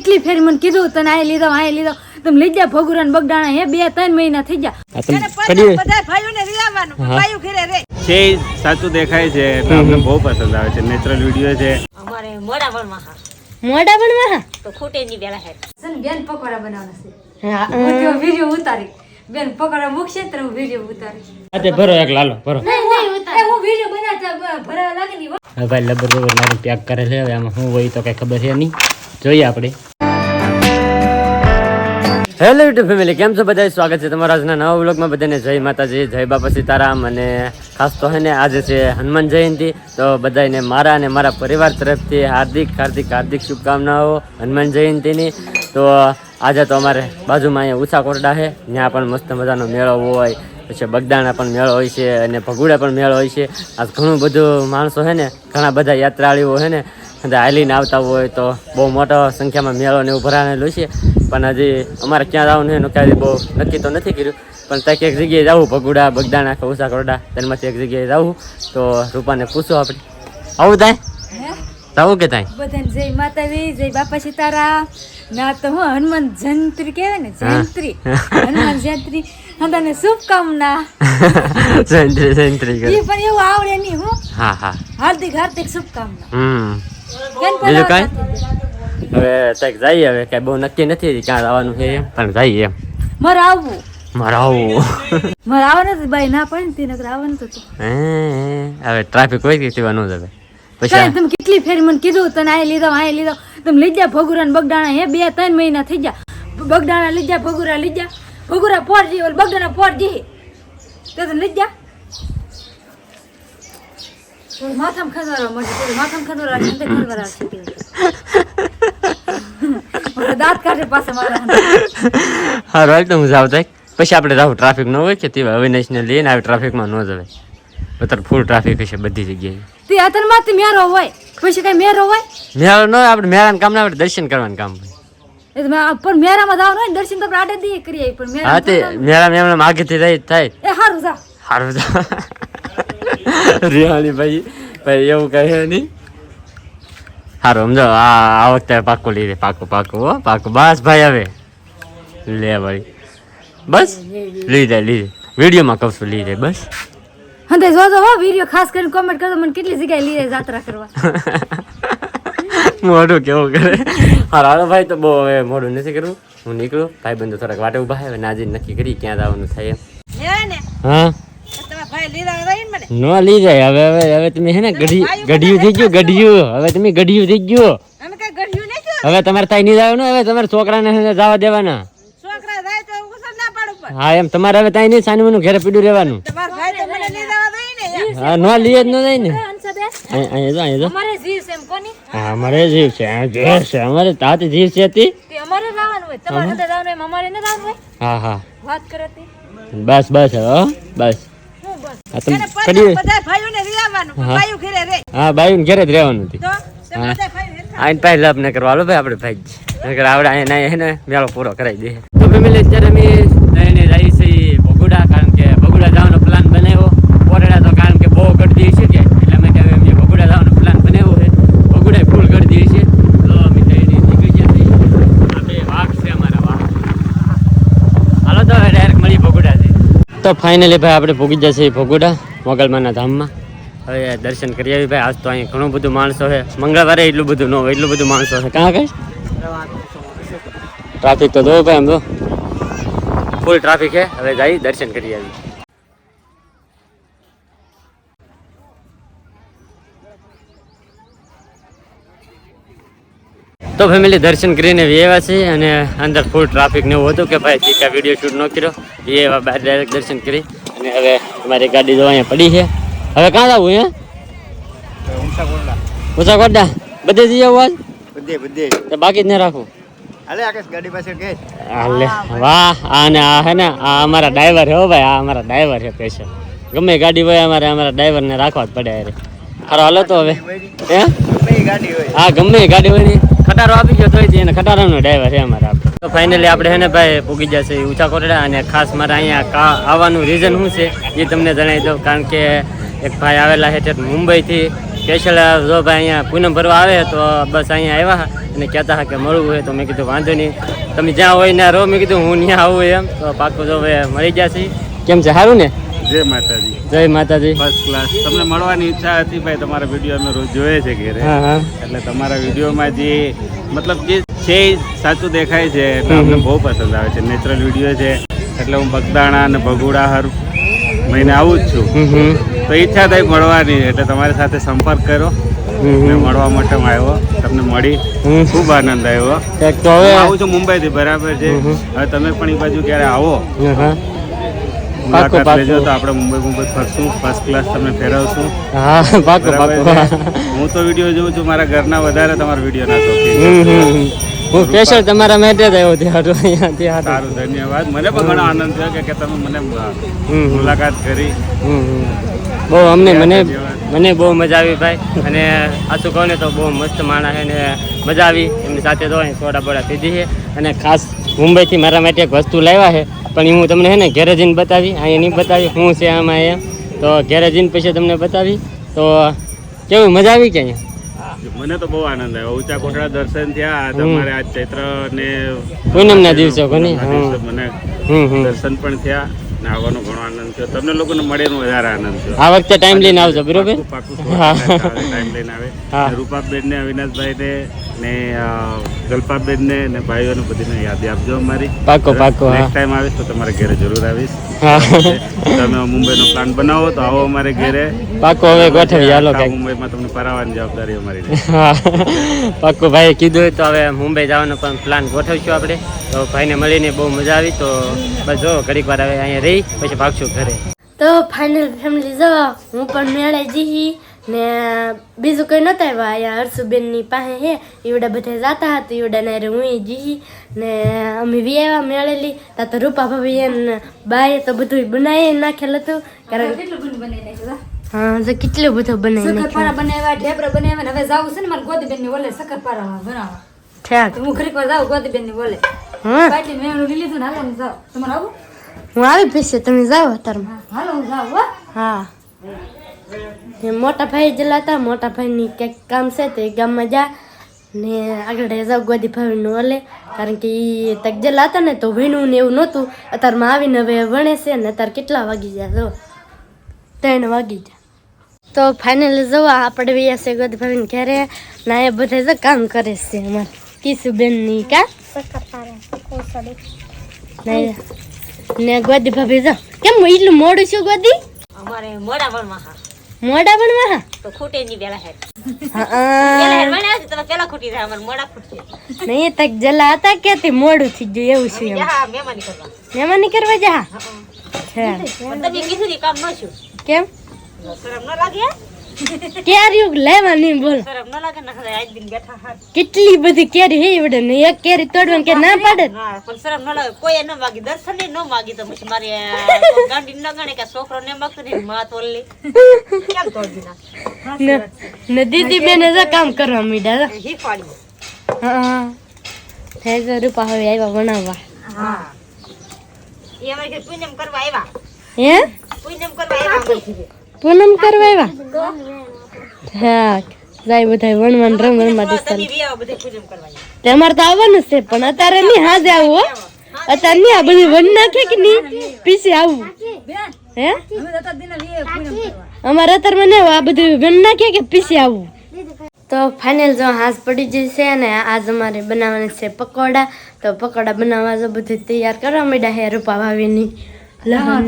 કેટલી ફેરી મને કીધું તને આ લીધો તમે લઈ જા ભગુરા ને બગડાણા હે 2-3 મહિના થઈ ગયા બધા ભાઈઓને રીલાવાનું ભાઈઓ ઘરે રે છે સાચું દેખાય છે એટલે અમને બહુ પસંદ આવે છે નેચરલ વિડિયો છે અમારે મોડા પણ તો ખૂટે ની બેલા હે સન બેન પકોડા બનાવવાના છે હા હું વિડિયો ઉતારી બેન પકોડા મૂકશે તો હું વિડિયો ઉતારી આતે ભરો એક લાલો ભરો નહીં ઉતાર હું વિડિયો બનાવતા ભરાવા લાગે ની હા ભાઈ લબર મારી પેક કરે છે હવે આમાં શું હોય તો કઈ ખબર છે નહીં જોઈએ આપણે હેલો યુટ્યુબ ફેમિલી કેમ છો બધા સ્વાગત છે તમારા આજના નવા વ્લોગમાં બધાને જય માતાજી જય બાપા સીતારામ અને ખાસ તો હે ને આજે છે હનુમાન જયંતિ તો બધાને મારા અને મારા પરિવાર તરફથી હાર્દિક શુભકામનાઓ હનુમાન જયંતિની તો આજે તો અમારે બાજુમાં અહીંયા ઊંચા કોરડા છે ત્યાં પણ મસ્ત મજાનો મેળો હોય પછી બગદાણા પણ મેળો હોય છે અને ભગુડા પણ મેળો હોય છે આ ઘણું બધું માણસો છે ને ઘણા બધા યાત્રાળીઓ છે ને હાલીને આવતા હોય તો બહુ મોટા સંખ્યામાં મેળો ને એવું ભરાયેલું છે પણ હજી અમારે ક્યાં જવાનું એનું ક્યાંય બહુ નક્કી તો નથી કર્યું પણ ત્યાં એક જગ્યાએ જવું ભગુડા બગદાણા કે ઊંચા કોરડા તેમાંથી એક જગ્યાએ જવું તો રૂપાને પૂછો આપણે આવું થાય જવું કે થાય બધાને જય માતાજી જય બાપા સીતારામ ના તો હું હનુમાન જયંતિ કહેવાય ને જયંતિ હનુમાન જયંતિ તને શુભકામના જયંતિ એ પણ એવું આવડે નહીં હું હા હાર્દિક શુભકામના બીજું કાંઈ હવે કંઈક જઈએ હવે કાંઈ બહુ નક્કી નથી ક્યાં જવાનું છે એમ પણ જઈએ એમ મારે આવવું મારે આવવાનું હતું ભાઈ ના પડે ને તેને આવવાનું હતું હવે ટ્રાફિક હોય કે તેવા ન જવે પછી તમે કેટલી ફેરી મને કીધું તને આ લીધો તમે લઈ જા ભગુરા ને બગડાણા હે 2-3 મહિના થઈ ગયા બગડાણા લઈ જા ભગુરા પોર જી ઓલ બગડાણા પોર જી તો તમે લઈ જા માથામાં ખંડવારા દાંત કાઢે પાસે મારા હારું હાલ તો હું જાવ થાય પછી આપણે જાવ ટ્રાફિક ન હોય કે તે અવિનાશ ને લઈને આવી ટ્રાફિકમાં ન જવાય અત્યારે ફૂલ ટ્રાફિક હશે બધી જગ્યાએ તે અત્યારમાં મેરો હોય પછી કઈ મેરો હોય મેળો ન આપણે મેળાનું કામ ના આપણે દર્શન કરવાનું કામ હોય પણ મેરામાં જવાનું હોય દર્શન તો આપણે આડે દી કરીએ પણ હા તે મેળામાં એમને આગેથી રહી થાય એ હારું જા રિહાણી ભાઈ એવું કહે નહીં સારું સમજો આ વખતે પાકું લઈ દે પાકું બસ ભાઈ હવે લે ભાઈ બસ લઈ જાય વિડીયોમાં કહું છું લઈ જાય બસ હા જોજો હો વિડીયો ખાસ કરીને કોમેન્ટ કરજો મને કેટલી જગ્યાએ લઈ જાય યાત્રા કરવા મોઢું કેવું કરે હાલો ભાઈ તો બહુ હવે મોઢું નથી કરવું હું નીકળું ભાઈ બંધુ થોડાક વાટે ઉભા હવે નાજી નક્કી કરી ક્યાં જવાનું થાય એમ હા નો લઈ જાય હવે તમે હે ને ગઢિયું થઈ ગયું હવે તમે ગઢિયું થઈ ગયું હવે તમારે થાય નહીં જવાનું હવે તમારે છોકરાને જવા દેવાના હા એમ તમારે હવે ત્યાં નહીં સાની મનું ઘરે પીડું રહેવાનું હા નો લઈ જ ન જાય ને હા અમારે જીવ છે અમારે તાત જીવ છે હા બસ હા બાયું ઘરે જ રહેવાનું આઈને પાસે લાભ ન કરવા ભાઈ આપણે ભાઈ આવડે અહીંયા ને મેળો પૂરો કરાવી દે તો ફેમિલી અત્યારે અમે લઈને જઈએ છીએ ભગુડા કારણ કે ભગુડા જવાનો પ્લાન બનાવ્યો કોરેડા તો કારણ કે બહુ ગળદી છે કે એટલા માટે હવે અમે ભગુડા જવાનો પ્લાન બનાવ્યો છે ભગુડા ફૂલ ગળદી છે તો અમે નીકળી ગયા છીએ આપણે વાઘ છે અમારા વાઘ હાલો તો હવે ડાયરેક્ટ મળી ભગુડા છે તો ફાઇનલી ભાઈ આપણે ભોગી જશે ભગુડા મોગલમાના ધામમાં હવે દર્શન કરી આવી ભાઈ આજ તો અહીં ઘણું બધું માણસો છે મંગળવારે એટલું બધું ન હોય એટલું બધું માણસો છે કાં કઈ ટ્રાફિક તો જોયું ભાઈ આમ તો ફૂલ ટ્રાફિક છે હવે જઈ દર્શન કરી આવી તો ફેમિલી દર્શન કરીને આવ્યા છે અને અંદર ફૂલ ટ્રાફિક ને એવું હતું કે ભાઈ ટીકા વિડીયો શૂટ ન કર્યો એ એવા બહાર ડાયરેક્ટ દર્શન કરી અને હવે અમારી ગાડી જો અહીંયા પડી છે હવે ક્યાં જવું હે ઊંચા કોરડા બધે જઈ આવું બધે તો બાકી જ ન રાખવું હાલે આકાશ ગાડી પાસે ગઈ હાલે વાહ આ ને આ હે ને આ અમારા ડ્રાઈવર છે હો ભાઈ આ અમારા ડ્રાઈવર છે સ્પેશિયલ ગમે ગાડી હોય અમારા ડ્રાઈવરને રાખવા જ પડે અરે હારો હાલો તો હવે હે હા ગમે ગાડી હોય ને ખટારો આપી ગયો તો એને ખટારાનો ડ્રાઈવર છે અમારા તો ફાઇનલી આપણે હે ને ભાઈ પૂગી જશે ઊંચા કોરડા અને ખાસ મારે અહીંયા આવવાનું રીઝન શું છે એ તમને જણાવી દઉં કારણ કે એક ભાઈ આવેલા છે મુંબઈથી સ્પેશિયલ જો ભાઈ અહીંયા પૂનમ ભરવા આવે તો બસ અહીંયા આવ્યા અને કહેતા હતા કે મળવું હોય તો મેં કીધું વાંધો નહીં, તમે જ્યાં હોય ત્યાં રહો. મેં કીધું હું ત્યાં આવું એમ તો પાકું જો હવે મળી જશે. કેમ છે, સારું ને? જય માતાજી. જય માતાજી. First class. તમને મળવાની ઈચ્છા હતી ભાઈ, તમારા વિડીયો અમે રોજ જોઈએ છે ઘરે, હા હા એટલે તમારા વિડીયોમાં જે મતલબ જે છે એ સાચું દેખાય છે એટલે અમને બહુ પસંદ આવે છે. નેચરલ વિડીયો છે એટલે હું બગદાણા અને ભગુડા હર મહિને આવું જ છું. તો ઈચ્છા થઈ મળવાની એટલે તમારી સાથે સંપર્ક કર્યો, મેં મળવા માટે હું આવ્યો, તમને મળી ખૂબ આનંદ આવ્યો. તો હવે આવું છું મુંબઈથી, બરાબર છે. હવે તમે પણ એ બાજુ ક્યારે આવો મુલાકાત લેજો તો આપણે મુંબઈ ફરશું, ફર્સ્ટ ક્લાસ તમને ફેરવશું. હા પાકું બરાબર પાકું. છે. હું તો વિડીયો જોઉં છું, મારા ઘરના વધારે તમારા વિડીયો ના શોખીન. હું સ્પેશિયલ તમારા માટે જ આવ્યો ત્યાં અહીંયાથી. સારું, ધન્યવાદ. મને પણ ઘણો આનંદ થયો કે તમે મને મુલાકાત કરી. બહુ મને બહુ મજા આવી ભાઈ. અને આછું કહું ને તો બહુ મસ્ત માણસ છે ને મજા આવી. એમની સાથે તો અહીં સોડા બોડા પીધી છે અને ખાસ મુંબઈથી મારા માટે એક વસ્તુ લાવ્યા છે, પણ હું તમને હે ને ઘેરે જઈને બતાવી, અહીંયા નહીં બતાવી શું છે આમાં એમ. તો ઘેરે જઈને પછી તમને બતાવી. તો કેવું મજા આવી કે અહીંયા? મને તો બહુ આનંદ આવ્યો. ઊંચા કોટડા દર્શન થયા. તમારે આ ચૈત્ર ને પૂનમના દિવસો મને દર્શન પણ થયા ને આવવાનો ઘણો આનંદ થયો. તમને લોકોને મળીને વધારે આનંદ થયો. આ વખતે ટાઈમ લઈને આવજો, બરોબર? ટાઈમ લઈને આવે. રૂપાબેન ને અવિનાશભાઈ ને ને જલ્પાબેન ને ભાઈઓને બધીને યાદી આપજો અમારી. પાકો પાકો. નેક્સ્ટ ટાઈમ આવીશ તો તમારે ઘરે જરૂર આવીશ. તમે મુંબઈનો પ્લાન બનાવો તો આવો અમારે ઘરે. પાકો હવે ગોઠવી હાલો કઈક. મુંબઈમાં તમને ફરાવવાની જવાબદારી અમારી. પાકો ભાઈ કીધું હોય તો હવે મુંબઈ જવાનો પણ પ્લાન ગોઠવશું આપણે. તો ભાઈને મળીને બહુ મજા આવી. તો બસ જો ઘડીક વાર હવે અહીંયા રહી પછી ભાગશું ઘરે. તો ફાઇનલ ફેમિલી જો હું પણ મેળે જી ને બીજું કંઈ નહોતા આવ્યા. અહીંયા હર્ષુબેનની પાસે હે ઈવડા બધા જાતા હતા, ઈવડા ને હું જી ને અમે વી આવ્યા મેળેલી. તા તો રૂપા ભાભી એને બાએ તો બધું બનાવી નાખેલ હતું. કારણ કેટલું બધું બનાવી નાખ્યું. હા જો કેટલું બધું બનાવી નાખ્યું. બનાવ્યા, ઢેબરા બનાવ્યા. હવે જાવું છે ને મારે ગોદીબેન ની બોલે શક્કરપારા બનાવવા. ઠેક હું ઘડીક વાર જાઉં ગોદીબેન ની બોલે. હા પાટલી મેં લીધું ને હાલો જાવ. તમારે આવું? હું આવી પીશે, તમે જાઓ અત્યારમાં. હાલો હું જાઉં. હા મોટા ભાઈ જેલા હતા, મોટા ભાઈની કંઈક કામ છે તો એ ગામમાં જા ને આગળ જાવ ગોદી ભાઈનું ઓલે. કારણ કે એ તક જેલા હતા ને તો ભીનું ને એવું નહોતું. અત્યારમાં આવીને હવે ભણે છે ને અત્યારે કેટલા વાગી જાય જો 3 વાગી જાય. તો ફાઇનલી જવા આપણે વ્યા છે ગોદી ભાઈને ઘરે ને એ બધા જો કામ કરે છે અમારે કિશુબેનની કા ને ગોદી ભાભી જો કેમ એટલું મોડું છું ગોદી? અમારે મોડા ભણવા હા તો ખૂટે ની પેલા હેડ હા પેલા હેડ વણ્યા છે તો પેલા ખૂટી જાય. અમારે મોડા ખૂટશે. નહીં તક જલા હતા ક્યાંથી મોડું થઈ ગયું એવું છે. જા મહેમાની કરવા મહેમાની કરવા જા છે પણ તમે કીધું ને કામ ન છું. કેમ શરમ ન લાગે? કેરી લેવા નહીં બોલ. શરમ ન લાગે ને આજ દિન બેઠા હાર કેટલી બધી કેરી હે એવડે ને એક કેરી તોડવાનું કે ના પાડે. હા પણ શરમ ન લાગે. કોઈ ન માગી, દર્શન ન માગી તો પછી મારે ગાંડી ન ગણે કે છોકરો ને માગતો ને માત ઓલી કેમ તોડી ના ને દીદી બેને જો કામ કરવા મીડા શીખવાડી. હા હે જો રૂપા હવે આવ્યા બનાવવા. હા એ અમારે ઘરે પૂનમ કરવા આવ્યા. હે પૂનમ કરવા આવ્યા. પૂનમ કરવા આવ્યા. હા જાય બધા વણવાન રમવા દિસલ. તમે બી આવો બધે પૂનમ કરવા. તમારે તો આવવાનું છે પણ અત્યારે નહીં હાજે આવું હો. અત્યારે નહીં આ બધું વન નાખે કે નહીં પીસી આવું હે અમારે અત્યારે મને આ બધું વન નાખે કે પીસી આવું. તો ફાઇનલ જો હાથ પડી જશે ને આજ અમારે બનાવવાના છે પકોડા. તો પકોડા બનાવવા જો બધું તૈયાર કરવા માંડ્યા હે રૂપા ભાભીની લહણ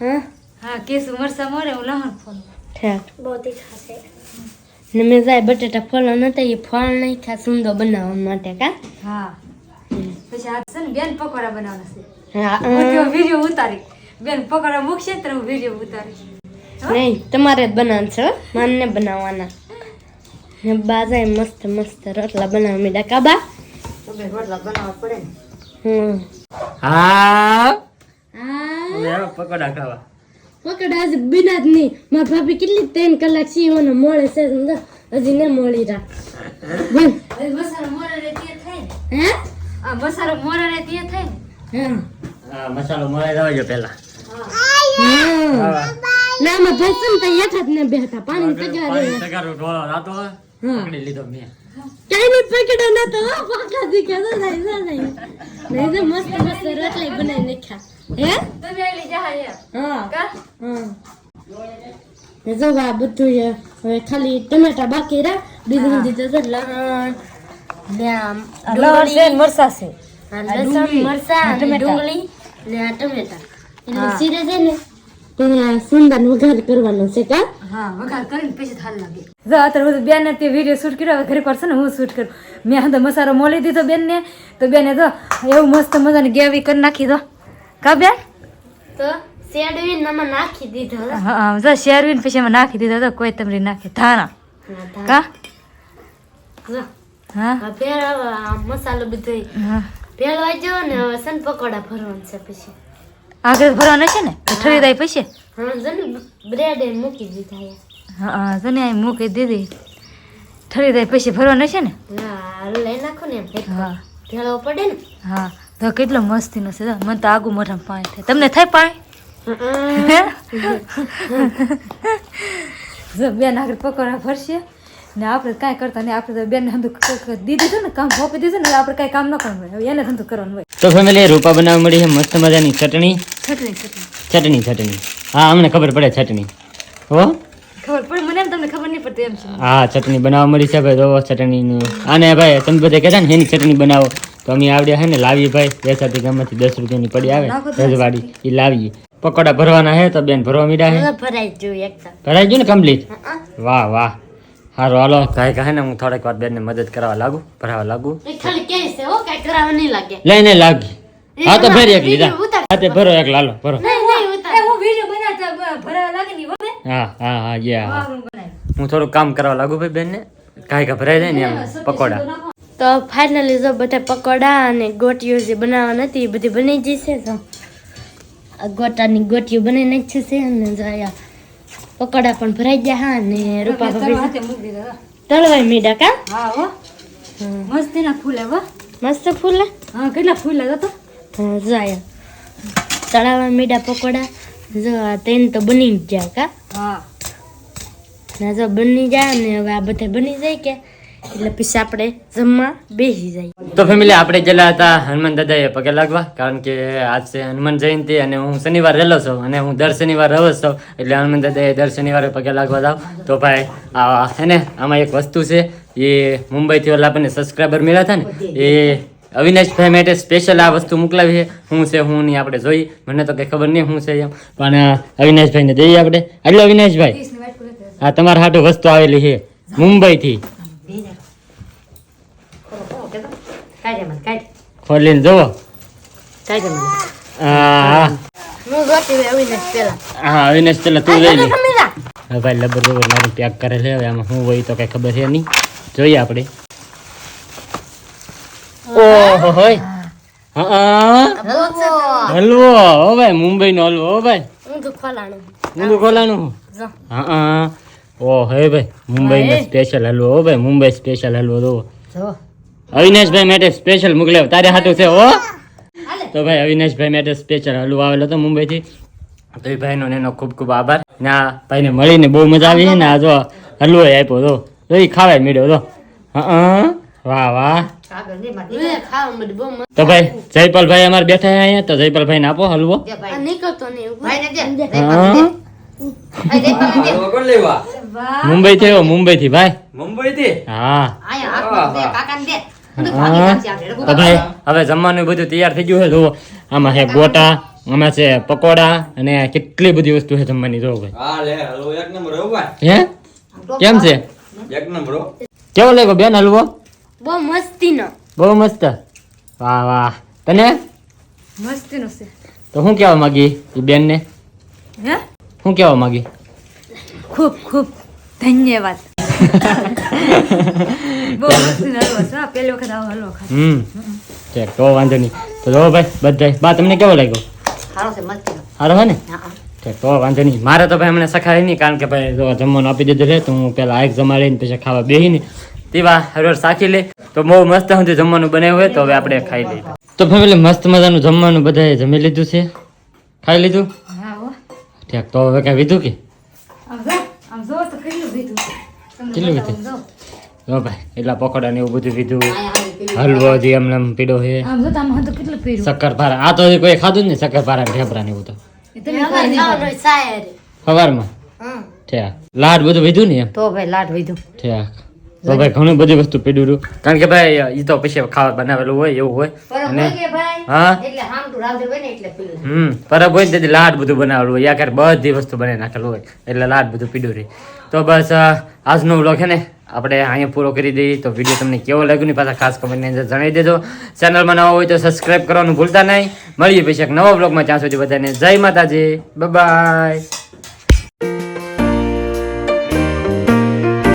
હા હા કેસુ મરસા મોરે હું લહણ ફોન ઠેક બોતી ખાશે ને મેં જાય બટેટા ફોલો નતા એ ફળ નહીં ખા સુંદર બનાવવા માટે કા. હા પછી આ છે ને બેન પકોડા બનાવવાના છે. હા વિડિયો ઉતારી બેન પકોડા મૂકશે તો હું વિડિયો ઉતારી. નહીં તમારે જ બનાવવાનું છે, માનને બનાવવાના. ને બાજાએ મસ્ત મસ્ત રોટલા બનાવવા મીડા કાબા રોટલા બનાવવા પડે ને. હા પકોડા ખાવા. પકોડા આજ બિના જ નહીં. મારા ભાભી કેટલી 3 કલાક સીવાનો મોડે છે સમજો હજી ને મોડી રા. બોલ મસાલો મોરા રે તે થાય હે આ મસાલો મોરા રે તે થાય ને. હા મસાલો મળે જવા જો પેલા. ના માં ભાઈ તો યથા જ ને બેઠા પાણી તગારે તગારો ઢોળો રાતો પકડી લીધો મેં કઈ ની પકડો ના તો પાકા દીખ્યા તો નહીં તો મસ્ત મસ્ત રોટલી બનાવી નાખ્યા હે તમે આલી જા હા કા હા જો આ બધું હવે ખાલી ટમેટા બાકી રહ્યા બીજું દીધું તો લસણ ને આમ લસણ મરસા છે લસણ મરચા અને ડુંગળી ને આ ટમેટા એટલે સીરે છે ને તો સુંદર વઘાર કરવાનો છે કા હા વઘાર કરીને પછી થાલ લાગે જો અત્યારે બધું બેન ને તે વિડીયો શૂટ કર્યો ઘરે કરશે ને હું શૂટ કરું મેં હંધો મસાલો મોલી દીધો બેન ને તો બેને તો એવું મસ્ત મજાની ગ્રેવી કરી નાખી દો કા બેન તો શેડવીન નામાં નાખી દીધો હા જો શેરવીને પછી એમાં નાખી દીધો તો કોઈ તમરી નાખી ધાણા કા જો હા આ પેલા મસાલો બધો હા પેલવા જો ને હવે સન પકોડા ભરવાનું છે પછી આગળ ભરવાના છે ને ઠરી જાય પછી હા જને બ્રેડ મૂકી દીધા હા તને અહીં મૂકી દીધી ઠરી જાય પછી ભરવાના છે ને હા લઈ નાખો ને એમ હા ભેળવો પડે ને હા તો કેટલો મસ્તીનો છે મને તો આગું મોઢામાં પાણી થાય તમને થાય પાણી જો બેન આગળ પકોડા ભરશે ને આપણે કાંઈ કરતા નહીં આપણે તો બેન ધંધો દીધી છે ને કામ સોંપી દીધું ને આપણે કાંઈ કામ ન કરવાનું હોય હવે એને ધંધો કરવાનું હોય તો ફેમિલી રૂપા બનાવવા મળી છે મસ્ત મજાની ચટણી ચટણી ચટણી હા અમને ખબર પડે ચટણી હો ખબર પડે મને એમ તમને ખબર નહીં પડતી એમ છે હા ચટણી બનાવવા મળી છે ભાઈ તો ચટણીનું આને ભાઈ તમે બધા કહેતા ને એની ચટણી બનાવો તો અમે આવડ્યા છે ને લાવીએ ભાઈ વેચાતી ગામમાંથી 10 રૂપિયાની પડી આવે રજવાડી એ લાવીએ પકોડા ભરવાના છે તો બેન ભરવા મીડા છે ભરાઈ જોયું એકદમ ભરાઈ ગયું ને કમ્પ્લીટ વાહ વાહ સારું હાલો કાંઈ કહે ને હું થોડીક વાર બેનને મદદ કરવા લાગુ ભરાવા લાગુ એ ખાલી કે છે હો કાઈ કરાવવા નહીં લાગે લઈને લાગી હા તો ભરી એક લીધા હા તે ભરો એક લાલો ભરો નહીં ઉતાર હું વિડિયો બનાવતા ભરાવા લાગે ને હવે હા હા હા યા આગળ બનાવી હું થોડું કામ કરવા લાગુ ભાઈ બેનને કાંઈ ભરાઈ જાય ને એમ પકોડા તો ફાઇનલી જો બધા પકોડા અને ગોટીઓ જે બનાવવા નથી એ બધી બની જશે તો આ ગોટાની ગોટીઓ બની નાખી છે અને જો અહીંયા પકોડા પણ ભરાઈ ગયા હા ને રૂપા ભાભી હાથે મૂકી દીધા તળવાય મીડા કા હા હો મસ્તીના ફૂલે હો મસ્ત ફૂલે હા કેટલા ફૂલે તો હા જો અહીંયા તળાવા મીડા પકોડા જો આ તેન તો બની જ જાય કા હા ના જો બની જાય ને હવે આ બધા બની જાય કે એટલે પછી આપણે જમવા બેસી જાય તો ફેમિલી આપણે ગયેલા હતા હનુમાન દાદાએ પગે લાગવા કારણ કે આજ છે હનુમાન જયંતિ અને હું શનિવાર રહેલો છું અને હું દર શનિવાર રહું છું એટલે હનુમાન દાદાએ દર શનિવારે પગે લાગવા જાઉં તો ભાઈ આ હે ને આમાં એક વસ્તુ છે એ મુંબઈથી ઓલા આપણને સબસ્ક્રાઈબર મળ્યા હતા ને એ અવિનાશભાઈ માટે સ્પેશિયલ આ વસ્તુ મોકલાવી છે શું છે હું નહીં આપણે જોઈ મને તો કંઈ ખબર નહીં શું છે એમ પણ અવિનાશભાઈને દઈએ આપણે એટલે અવિનાશભાઈ હા તમારા હાટું વસ્તુ આવેલી છે મુંબઈથી ખોલીને જોવો હા હું ગોતી અવિનાશ પેલા હા અવિનાશ પેલા તું લઈ લે હવે ભાઈ લબર બબર મારું પેક કરે છે હવે આમાં શું હોય તો કઈ ખબર છે નહીં જોઈએ આપણે ઓહો હોય હા હલવો હો ભાઈ મુંબઈ નો હલવો હો ભાઈ ઊંધું ખોલાણું ઊંધું ખોલાનું હા ઓ હે ભાઈ મુંબઈ નો સ્પેશિયલ હલવો હો ભાઈ મુંબઈ સ્પેશિયલ હલવો દો અવિનાશભાઈ માટે સ્પેશિયલ મોકલ્યો તારે હાટું છે હો તો ભાઈ અવિનાશભાઈ માટે સ્પેશિયલ હલવો આવેલો હતો મુંબઈથી તો એ ભાઈનો ને એનો ખૂબ ખૂબ આભાર ને આ ભાઈને મળીને બહુ મજા આવી છે ને આ જો હલવો આપ્યો તો એ ખાવાય મળ્યો તો હા વાહ વાહ ખાવા મળે બહુ મસ્ત તો ભાઈ જયપાલભાઈ અમારે બેઠા છે અહીંયા તો જયપાલભાઈ ને આપો હલવો નીકળતો નહીં મુંબઈ થી આવ્યો મુંબઈ થી ભાઈ હા તો ભાઈ હવે જમવાનું બધું તૈયાર થઈ ગયું છે જો આમાં છે ગોટા આમાં છે પકોડા અને કેટલી બધી વસ્તુ છે જમવાની જો ભાઈ હે કેમ છે કેવો લાગ્યો બેન હલવો બહુ મસ્તીનો બહુ મસ્ત વાહ વાહ તને મસ્તીનો છે તો શું કહેવા માંગી એ બેન ને હે શું કહેવા માંગી ખૂબ ખૂબ ધન્યવાદ બહુ મસ્તીનો હલવો છે પહેલી વખત આવો હલવો ખાધો ચેક તો વાંધો નહીં તો જો ભાઈ બધા બા તમને કેવો લાગ્યો સારો હે ને ઠીક તો વાંધો નહીં મારે તો ભાઈ હમણાં સખાય નહીં કારણ કે ભાઈ જો જમવાનું આપી દીધું છે તો હું પહેલાં એક જમા લઈને પછી ખાવા બેસીને તેવા હરવાર સાખી લે તો બહુ મસ્ત સુધી જમવાનું બનાવ્યું હોય તો હવે આપણે ખાઈ લઈએ તો ફેમિલી મસ્ત મજાનું જમવાનું બધાએ જમી લીધું છે ખાઈ લીધું હા હો ઠીક તો હવે કાંઈ લીધું કે આમ જો તો કેટલું પીધું તમને કેટલું બતાવું, પીધું? જો. જો ભાઈ એટલા પકોડા ને એવું બધું પીધું હલવો હજી એમને એમ પીડો છે આમ જો તો આમ હતું કેટલું પીરું શક્કરપારા આ તો હજી કોઈ ખાધું જ નહીં શક્કરપારા ને ઢેબરા ને એવું તો એ તમે ખાઈ લીધું. સવારમાં ઠેક લાડ બધું પીધું ને એમ તો ભાઈ લાટ વધ્યું ઠેક તો ભાઈ ઘણું બધી વસ્તુ પીડ્યું હતું કારણ કે ભાઈ ઈ તો પછી ખાવા બનાવેલું હોય એવું હોય અને હા પરબ હોય ને તેથી લાડ બધું બનાવેલું હોય યા ક્યારે બધી વસ્તુ બનાવી નાખેલું હોય એટલે લાડ બધું પીડ્યું રહી તો બસ આજનો વ્લોગ છે ને આપણે અહીંયા પૂરો કરી દઈએ તો વિડીયો તમને કેવો લાગ્યો ને પાછા ખાસ કમેન્ટની અંદર જણાવી દેજો ચેનલમાં નવા હોય તો સબસ્ક્રાઇબ કરવાનું ભૂલતા નહીં મળીએ પછી એક નવા વ્લોગમાં ત્યાં સુધી બધાને જય માતાજી બાય.